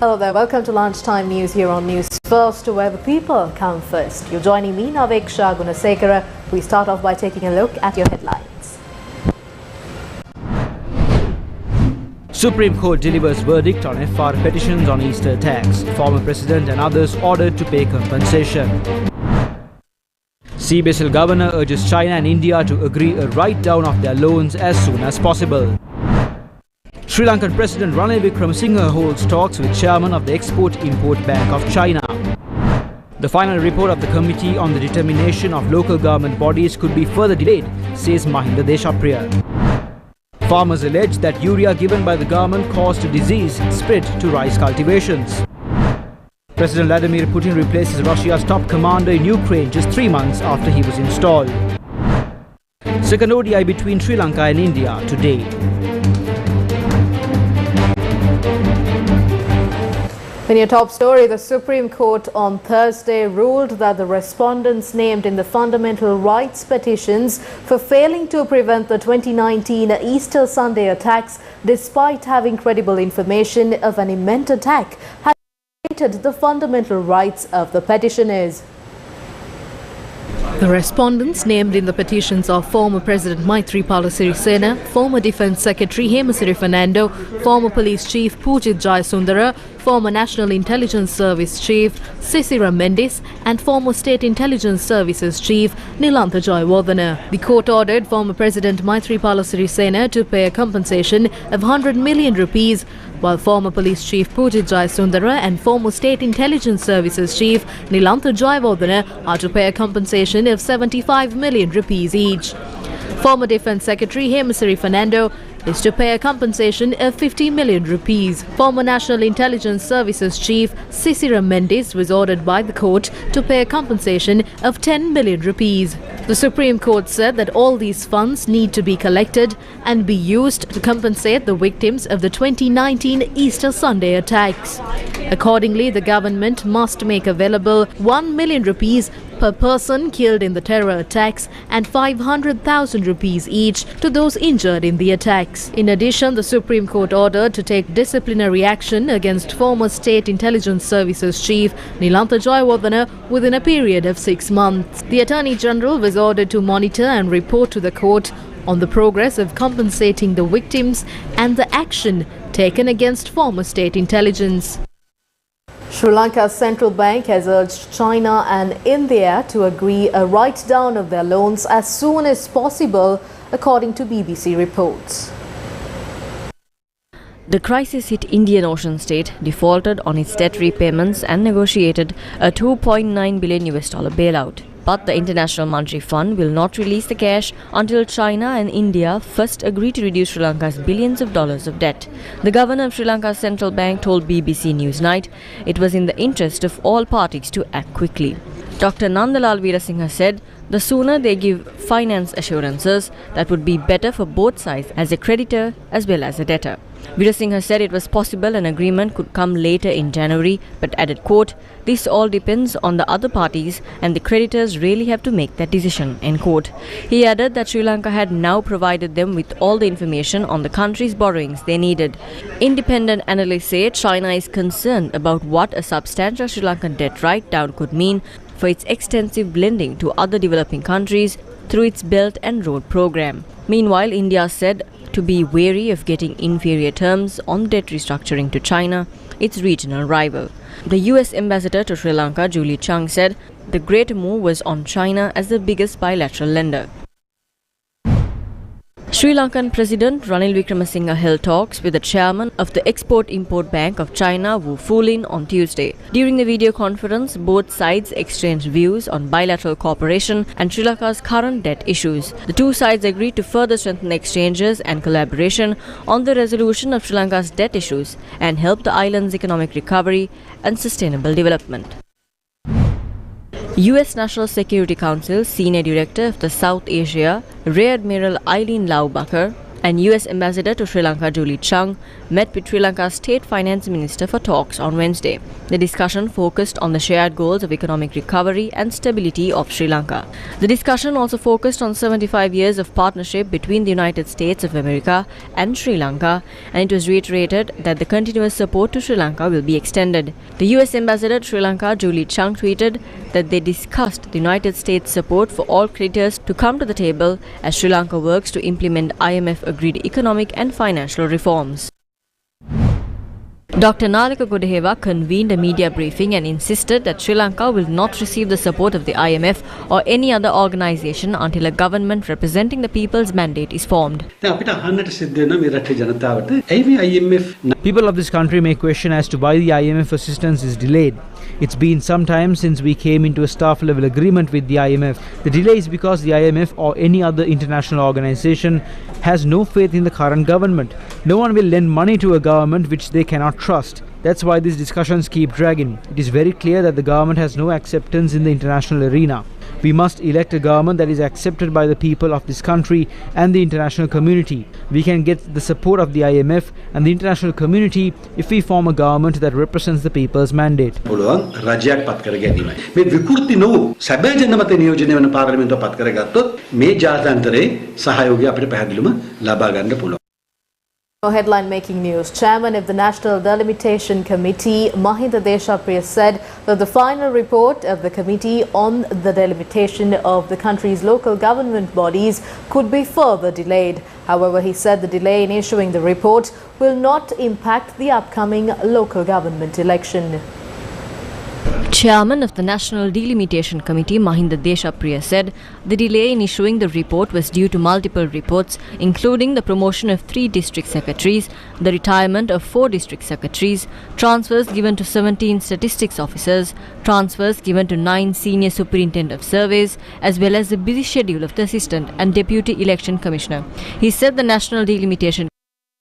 Hello there, welcome to Lunchtime News here on News First, where the people come first. You're joining me, Naveksha Gunasekara. We start off by taking a look at your headlines. Supreme Court delivers verdict on FR petitions on Easter tax. Former President and others ordered to pay compensation. CBSL Governor urges China and India to agree a write-down of their loans as soon as possible. Sri Lankan President Ranil Wickremesinghe holds talks with Chairman of the Export-Import Bank of China. The final report of the Committee on the Determination of Local Government Bodies could be further delayed, says Mahinda Deshapriya. Farmers allege that urea given by the government caused a disease spread to rice cultivations. President Vladimir Putin replaces Russia's top commander in Ukraine just 3 months after he was installed. Second ODI between Sri Lanka and India today. In your top story, the Supreme Court on Thursday ruled that the respondents named in the fundamental rights petitions for failing to prevent the 2019 Easter Sunday attacks, despite having credible information of an imminent attack, had violated the fundamental rights of the petitioners. The respondents named in the petitions are former President Maithripala Sirisena, former Defence Secretary Hemasiri Fernando, former Police Chief Pujith Jayasundara, former National Intelligence Service Chief Sisira Mendis and former State Intelligence Services Chief Nilantha Jayawardena. The court ordered former President Maithripala Sirisena to pay a compensation of 100 million rupees, while former Police Chief Pujith Jayasundara and former State Intelligence Services Chief Nilantha Jayawardena are to pay a compensation of 75 million rupees each. Former Defence Secretary Hemasiri Fernando is to pay a compensation of 50 million rupees. Former National Intelligence Services Chief Sisira Mendis was ordered by the court to pay a compensation of 10 million rupees. The Supreme Court said that all these funds need to be collected and be used to compensate the victims of the 2019 Easter Sunday attacks. Accordingly, the government must make available 1 million rupees per person killed in the terror attacks and 500,000 rupees each to those injured in the attacks. In addition, the Supreme Court ordered to take disciplinary action against former State Intelligence Services Chief Nilantha Jayawardena within a period of 6 months. The Attorney General was ordered to monitor and report to the court on the progress of compensating the victims and the action taken against former state intelligence. Sri Lanka's central bank has urged China and India to agree a write-down of their loans as soon as possible, according to BBC reports. The crisis-hit Indian Ocean state defaulted on its debt repayments and negotiated a $2.9 billion bailout. But the International Monetary Fund will not release the cash until China and India first agree to reduce Sri Lanka's billions of dollars of debt. The governor of Sri Lanka's central bank told BBC Newsnight it was in the interest of all parties to act quickly. Dr. Nandalal Veerasinghe said the sooner they give finance assurances, that would be better for both sides as a creditor as well as a debtor. Veerasinghe said it was possible an agreement could come later in January, but added, quote, "This all depends on the other parties and the creditors really have to make that decision," end quote. He added that Sri Lanka had now provided them with all the information on the country's borrowings they needed. Independent analysts say China is concerned about what a substantial Sri Lankan debt write-down could mean for its extensive lending to other developing countries through its Belt and Road program. Meanwhile, India said to be wary of getting inferior terms on debt restructuring to China, its regional rival. The US ambassador to Sri Lanka, Julie Chung, said the great move was on China as the biggest bilateral lender. Sri Lankan President Ranil Wickremesinghe held talks with the chairman of the Export-Import Bank of China, Wu Fulin, on Tuesday. During the video conference, both sides exchanged views on bilateral cooperation and Sri Lanka's current debt issues. The two sides agreed to further strengthen exchanges and collaboration on the resolution of Sri Lanka's debt issues and help the island's economic recovery and sustainable development. US National Security Council Senior Director of the South Asia, Rear Admiral Eileen Laubacher, And US Ambassador to Sri Lanka Julie Chung met with Sri Lanka's State Finance Minister for talks on Wednesday. The discussion focused on the shared goals of economic recovery and stability of Sri Lanka. The discussion also focused on 75 years of partnership between the United States of America and Sri Lanka, and it was reiterated that the continuous support to Sri Lanka will be extended. The US Ambassador to Sri Lanka Julie Chung tweeted that they discussed the United States support for all creditors to come to the table as Sri Lanka works to implement IMF agreed economic and financial reforms. Dr. Nalika Godeheva convened a media briefing and insisted that Sri Lanka will not receive the support of the IMF or any other organisation until a government representing the people's mandate is formed. People of this country may question as to why the IMF assistance is delayed. It's been some time since we came into a staff level agreement with the IMF. The delay is because the IMF or any other international organisation has no faith in the current government. No one will lend money to a government which they cannot trust. That's why these discussions keep dragging. It is very clear that the government has no acceptance in the international arena. We must elect a government that is accepted by the people of this country and the international community. We can get the support of the IMF and the international community if we form a government that represents the people's mandate. Headline making news. Chairman of the National Delimitation Committee, Mahinda Deshapriya, said that the final report of the committee on the delimitation of the country's local government bodies could be further delayed. However, he said the delay in issuing the report will not impact the upcoming local government election. Chairman of the National Delimitation Committee, Mahinda Deshapriya, said the delay in issuing the report was due to multiple reports, including the promotion of 3 district secretaries, the retirement of 4 district secretaries, transfers given to 17 statistics officers, transfers given to 9 senior superintendent of surveys, as well as the busy schedule of the Assistant and Deputy Election Commissioner. He said the National Delimitation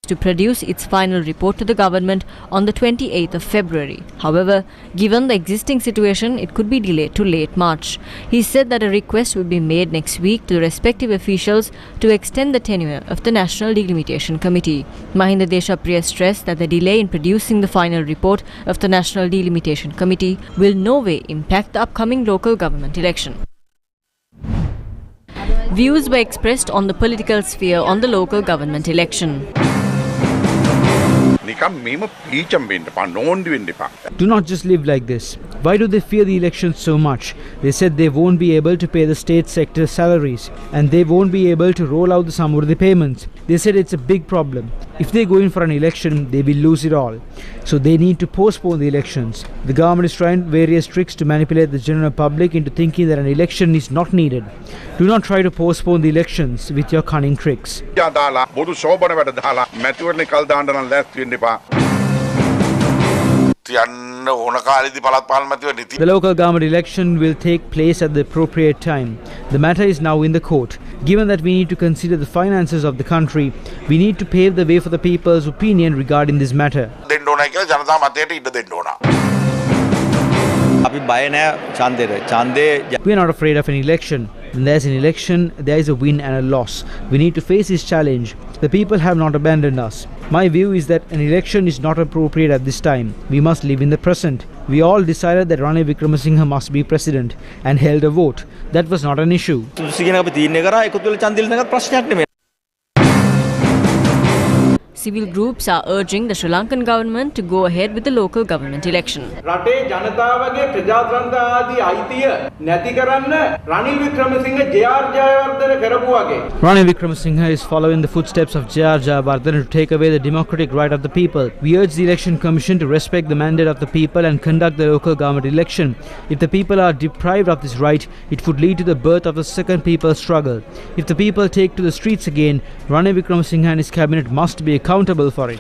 to produce its final report to the government on the 28th of February. However, given the existing situation, it could be delayed to late March. He said that a request will be made next week to the respective officials to extend the tenure of the National Delimitation Committee. Mahinda Deshapriya stressed that the delay in producing the final report of the National Delimitation Committee will no way impact the upcoming local government election. Views were expressed on the political sphere on the local government election. Do not just live like this. Why do they fear the elections so much? They said they won't be able to pay the state sector salaries and they won't be able to roll out the Samurdhi payments. They said it's a big problem. If they go in for an election, they will lose it all. So they need to postpone the elections. The government is trying various tricks to manipulate the general public into thinking that an election is not needed. Do not try to postpone the elections with your cunning tricks. The local government election will take place at the appropriate time. The matter is now in the court. Given that we need to consider the finances of the country, we need to pave the way for the people's opinion regarding this matter. We are not afraid of an election. When there is an election, there is a win and a loss. We need to face this challenge. The people have not abandoned us. My view is that an election is not appropriate at this time. We must live in the present. We all decided that Ranil Wickremesinghe must be president and held a vote. That was not an issue. Civil groups are urging the Sri Lankan government to go ahead with the local government election. Ranil Wickremesinghe is following the footsteps of J.R. Jayawardena to take away the democratic right of the people. We urge the Election Commission to respect the mandate of the people and conduct the local government election. If the people are deprived of this right, it would lead to the birth of a second people's struggle. If the people take to the streets again, Ranil Wickremesinghe and his cabinet must be accountable for it.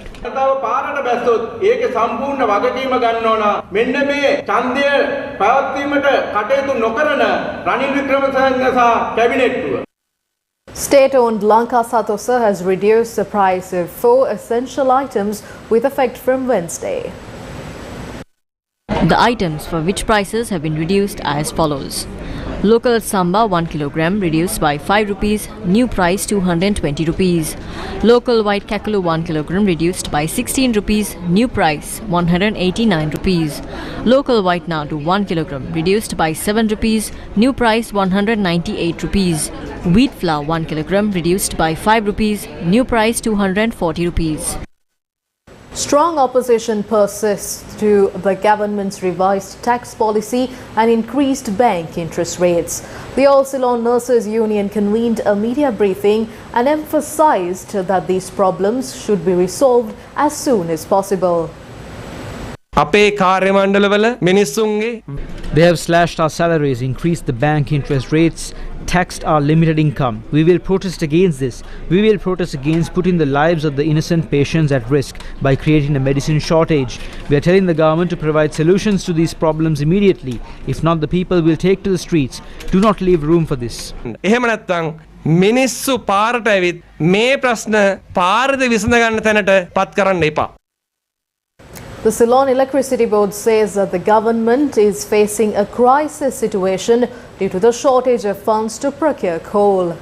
State-owned Lanka Satosa has reduced the price of 4 essential items with effect from Wednesday. The items for which prices have been reduced are as follows. Local samba 1 kilogram reduced by 5 rupees, new price 220 rupees. Local white kakulu 1 kilogram reduced by 16 rupees, new price 189 rupees. Local white nadu 1 kilogram reduced by 7 rupees, new price 198 rupees. Wheat flour 1 kilogram reduced by 5 rupees, new price 240 rupees. Strong opposition persists to the government's revised tax policy and increased bank interest rates. The All Ceylon Nurses Union convened a media briefing and emphasized that these problems should be resolved as soon as possible. They have slashed our salaries, increased the bank interest rates, taxed our limited income. We will protest against this. We will protest against putting the lives of the innocent patients at risk by creating a medicine shortage. We are telling the government to provide solutions to these problems immediately. If not, the people will take to the streets. Do not leave room for this. මිනිස්සු පාරට ඇවිත් මේ ප්‍රශ්න පාරද විසඳ ගන්න තැනට පත් කරන්න එපා. The Ceylon Electricity Board says that the government is facing a crisis situation due to the shortage of funds to procure coal.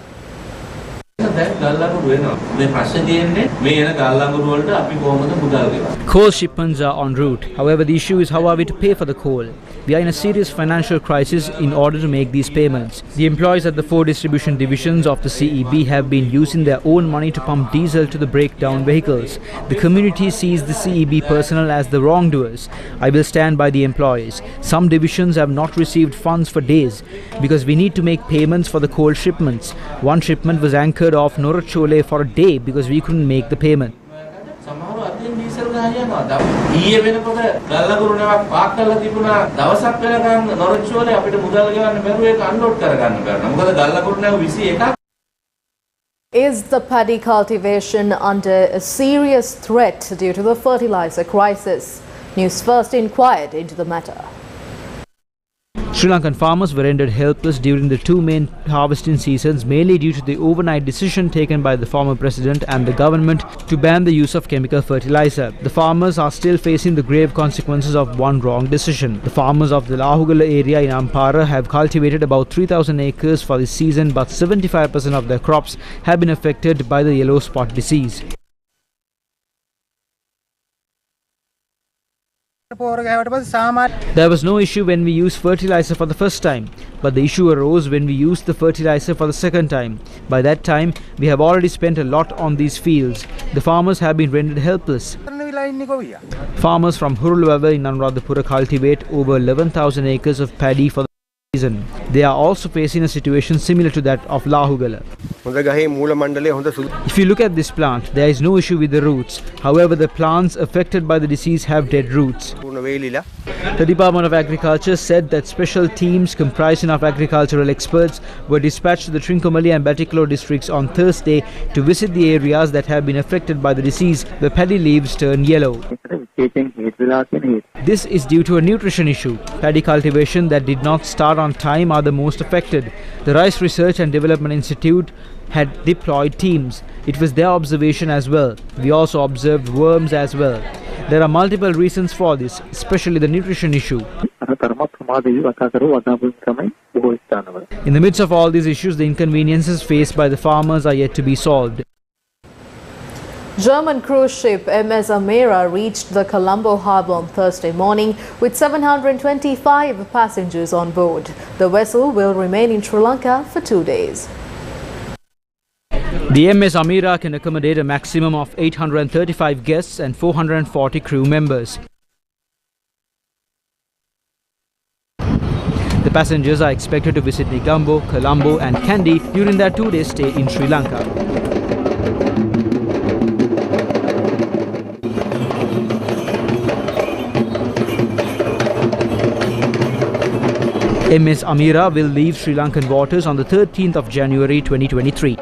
Coal shipments are en route. However, the issue is how are we to pay for the coal? We are in a serious financial crisis in order to make these payments. The employees at the 4 distribution divisions of the CEB have been using their own money to pump diesel to the breakdown vehicles. The community sees the CEB personnel as the wrongdoers. I will stand by the employees. Some divisions have not received funds for days because we need to make payments for the coal shipments. One shipment was anchored off Norachole for a day because we couldn't make the payment. Is the paddy cultivation under a serious threat due to the fertilizer crisis? Newsfirst inquired into the matter. Sri Lankan farmers were rendered helpless during the 2 main harvesting seasons, mainly due to the overnight decision taken by the former president and the government to ban the use of chemical fertilizer. The farmers are still facing the grave consequences of one wrong decision. The farmers of the Lahugala area in Ampara have cultivated about 3,000 acres for this season, but 75% of their crops have been affected by the yellow spot disease. There was no issue when we used fertilizer for the first time, but the issue arose when we used the fertilizer for the second time. By that time, we have already spent a lot on these fields. The farmers have been rendered helpless. Farmers from Hurulwava in Anuradhapura cultivate over 11,000 acres of paddy for the season. They are also facing a situation similar to that of Lahugala. If you look at this plant, there is no issue with the roots. However, the plants affected by the disease have dead roots. The Department of Agriculture said that special teams comprising of agricultural experts were dispatched to the Trincomalee and Batticaloa districts on Thursday to visit the areas that have been affected by the disease where paddy leaves turn yellow. This is due to a nutrition issue. Paddy cultivation that did not start on time are the most affected. The Rice Research and Development Institute had deployed teams. It was their observation as well. We also observed worms as well. There are multiple reasons for this, especially the nutrition issue. In the midst of all these issues, the inconveniences faced by the farmers are yet to be solved. German cruise ship MS Amira reached the Colombo harbour on Thursday morning with 725 passengers on board. The vessel will remain in Sri Lanka for 2 days. The MS Amira can accommodate a maximum of 835 guests and 440 crew members. The passengers are expected to visit Negombo, Colombo and Kandy during their 2-day stay in Sri Lanka. MS Amira will leave Sri Lankan waters on the 13th of January 2023.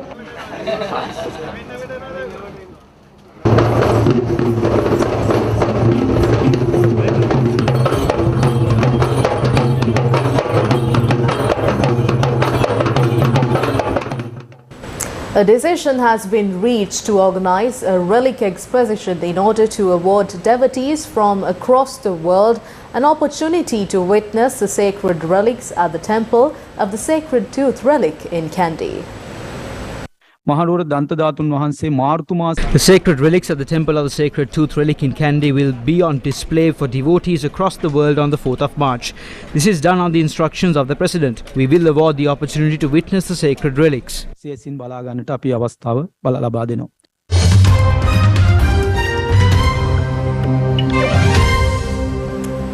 A decision has been reached to organize a relic exposition in order to award devotees from across the world an opportunity to witness the sacred relics at the temple of the Sacred Tooth relic in Kandy. The sacred relics at the Temple of the Sacred Tooth relic in Kandy will be on display for devotees across the world on the 4th of March. This is done on the instructions of the President. We will award the opportunity to witness the sacred relics.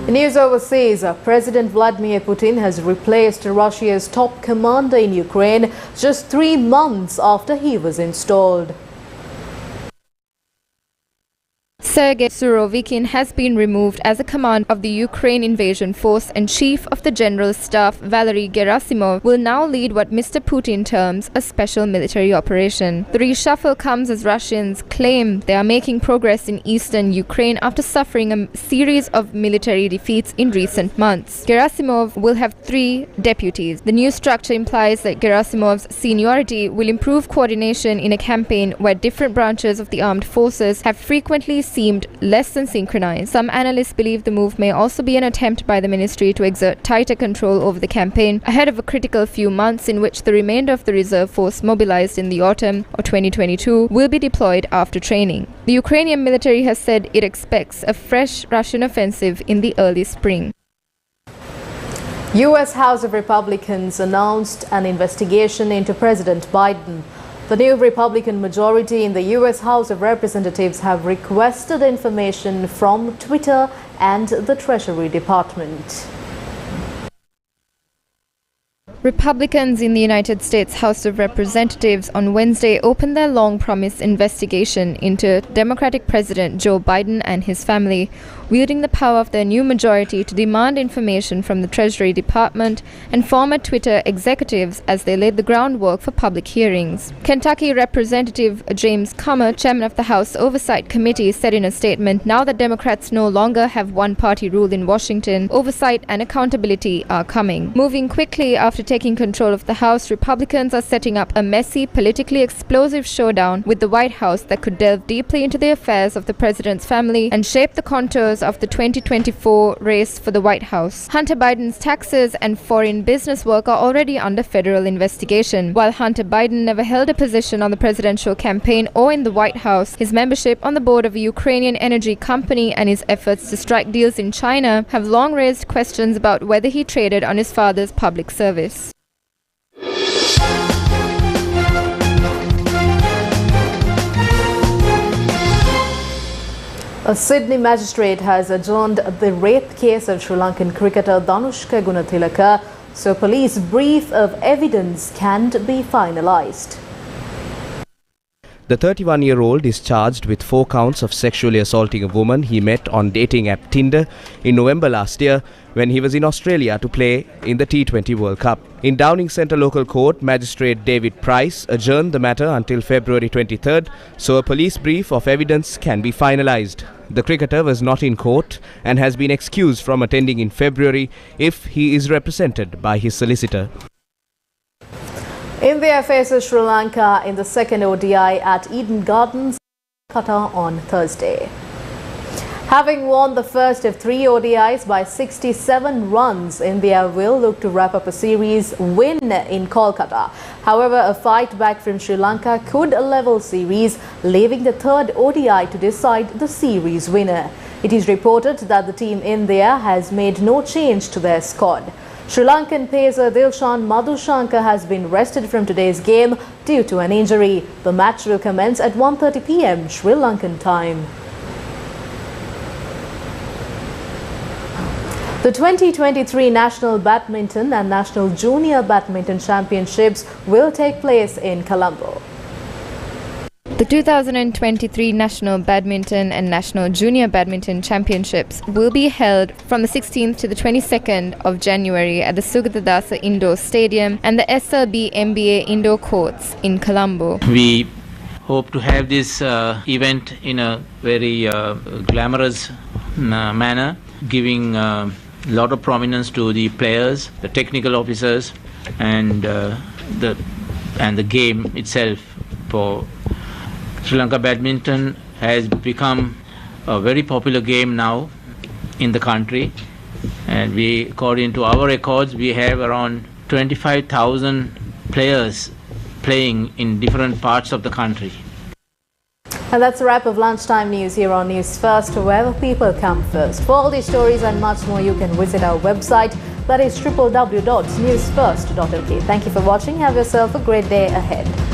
In news overseas, President Vladimir Putin has replaced Russia's top commander in Ukraine just 3 months after he was installed. Sergei Surovikin has been removed as a command of the Ukraine invasion force, and Chief of the General Staff Valery Gerasimov will now lead what Mr. Putin terms a special military operation. The reshuffle comes as Russians claim they are making progress in eastern Ukraine after suffering a series of military defeats in recent months. Gerasimov will have 3 deputies. The new structure implies that Gerasimov's seniority will improve coordination in a campaign where different branches of the armed forces have frequently seemed less than synchronized. Some analysts believe the move may also be an attempt by the ministry to exert tighter control over the campaign ahead of a critical few months in which the remainder of the reserve force mobilized in the autumn of 2022 will be deployed after training. The Ukrainian military has said it expects a fresh Russian offensive in the early spring. U.S. House of Republicans announced an investigation into President Biden. The new Republican majority in the U.S. House of Representatives have requested information from Twitter and the Treasury Department. Republicans in the United States House of Representatives on Wednesday opened their long-promised investigation into Democratic President Joe Biden and his family, wielding the power of their new majority to demand information from the Treasury Department and former Twitter executives as they laid the groundwork for public hearings. Kentucky Representative James Comer, chairman of the House Oversight Committee, said in a statement, "Now that Democrats no longer have one-party rule in Washington, oversight and accountability are coming." Moving quickly after taking control of the House, Republicans are setting up a messy, politically explosive showdown with the White House that could delve deeply into the affairs of the president's family and shape the contours of the 2024 race for the White House. Hunter Biden's taxes and foreign business work are already under federal investigation. While Hunter Biden never held a position on the presidential campaign or in the White House, his membership on the board of a Ukrainian energy company and his efforts to strike deals in China have long raised questions about whether he traded on his father's public service. A Sydney magistrate has adjourned the rape case of Sri Lankan cricketer Dhanushka Gunathilaka, so a police brief of evidence can't be finalised. The 31-year-old is charged with 4 counts of sexually assaulting a woman he met on dating app Tinder in November last year when he was in Australia to play in the T20 World Cup. In Downing Centre Local Court, Magistrate David Price adjourned the matter until February 23rd, so a police brief of evidence can be finalised. The cricketer was not in court and has been excused from attending in February if he is represented by his solicitor. India faces Sri Lanka in the second ODI at Eden Gardens, Qatar on Thursday. Having won the first of 3 ODIs by 67 runs, India will look to wrap up a series win in Kolkata. However, a fight back from Sri Lanka could level series, leaving the third ODI to decide the series winner. It is reported that the team India has made no change to their squad. Sri Lankan pacer Dilshan Madhushankar has been rested from today's game due to an injury. The match will commence at 1:30 p.m. Sri Lankan time. The 2023 National Badminton and National Junior Badminton Championships will take place in Colombo. The 2023 National Badminton and National Junior Badminton Championships will be held from the 16th to the 22nd of January at the Sugatadasa Indoor Stadium and the SLB MBA Indoor Courts in Colombo. We hope to have this event in a very glamorous manner, giving a lot of prominence to the players, the technical officers, and the game itself, for Sri Lanka badminton has become a very popular game now in the country, and we, according to our records, we have around 25,000 players playing in different parts of the country. And that's a wrap of Lunchtime News here on News First, wherever people come first. For all these stories and much more, you can visit our website, that is www.newsfirst.lk. Thank you for watching. Have yourself a great day ahead.